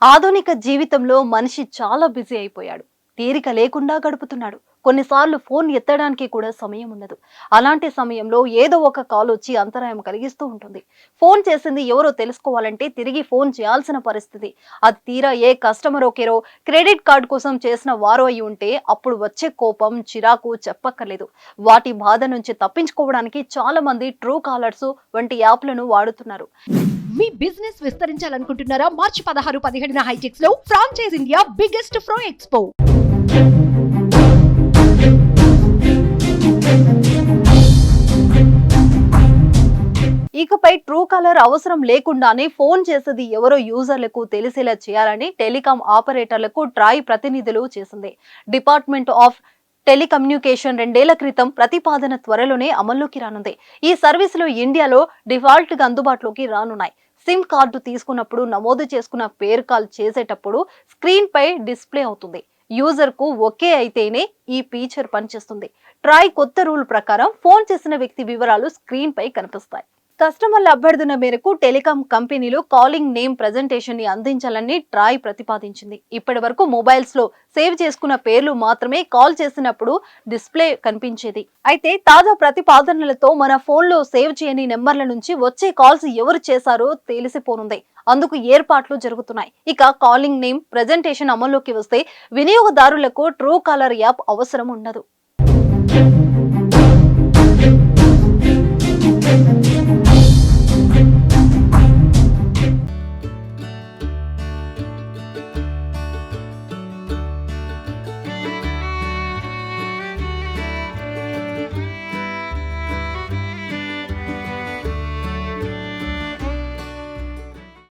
ఆధునిక జీవితంలో మనిషి చాలా బిజీ అయిపోయాడు. తీరిక లేకుండా గడుపుతున్నాడు. కొన్నిసార్లు ఫోన్ ఎత్తడానికి కూడా సమయం ఉండదు. అలాంటి సమయంలో ఏదో ఒక కాల్ వచ్చి అంతరాయం కలిగిస్తూ ఉంటుంది. ఫోన్ చేసింది ఎవరో తెలుసుకోవాలంటే తిరిగి ఫోన్ చేయాల్సిన పరిస్థితి. అది తీరా ఏ కస్టమర్ కేరో క్రెడిట్ కార్డ్ కోసం చేసిన వారో అయి ఉంటే అప్పుడు వచ్చే కోపం, చిరాకు చెప్పక్కర్లేదు. వాటి బాధ నుంచి తప్పించుకోవడానికి చాలా మంది ట్రూ కాలర్స్ వంటి యాప్లను వాడుతున్నారు. మీ బిజినెస్ విస్తరించాలనుకుంటున్నారా? మార్చి 16-17 హైటెక్స్ లో ఫ్రాంచైజ్ ఇండియా బిగ్గెస్ట్ ఫ్రో ఎక్స్పో. ఇకపై ట్రూ కాలర్ అవసరం లేకుండానే ఫోన్ చేసేది ఎవరో యూజర్లకు తెలిసేలా చేయాలని టెలికాం ఆపరేటర్లకు ట్రాయ్ ప్రతినిధులు చేసింది. డిపార్ట్మెంట్ ఆఫ్ టెలికమ్యూనికేషన్ 2 ఏళ్ల క్రితం ప్రతిపాదన త్వరలోనే అమల్లోకి రానుంది. ఈ సర్వీసులు ఇండియాలో డిఫాల్ట్ గా అందుబాటులోకి రానున్నాయి. సిమ్ కార్డు తీసుకున్నప్పుడు నమోదు చేసుకున్న పేరు కాల్ చేసేటప్పుడు స్క్రీన్ పై డిస్ప్లే అవుతుంది. యూజర్ కు ఒకే అయితేనే ఈ ఫీచర్ పనిచేస్తుంది. ట్రాయ్ కొత్త రూల్ ప్రకారం ఫోన్ చేసిన వ్యక్తి వివరాలు స్క్రీన్ పై కనిపిస్తాయి. కస్టమర్ల అభ్యర్థన మేరకు టెలికాం కంపెనీలు కాలింగ్ నేమ్ ప్రెజెంటేషన్ ని అందించాలని ట్రాయ్ ప్రతిపాదించింది. ఇప్పటి వరకు మొబైల్స్ లో సేవ్ చేసుకున్న పేర్లు మాత్రమే కాల్ చేసినప్పుడు డిస్ప్లే కనిపించేది. అయితే తాజా ప్రతిపాదనలతో మన ఫోన్ లో సేవ్ చేయని నెంబర్ల నుంచి వచ్చే కాల్స్ ఎవరు చేశారో తెలిసిపోనుంది. అందుకు ఏర్పాట్లు జరుగుతున్నాయి. ఇక కాలింగ్ నేమ్ ప్రెజెంటేషన్ అమల్లోకి వస్తే వినియోగదారులకు ట్రూ కాలర్ యాప్ అవసరం ఉండదు.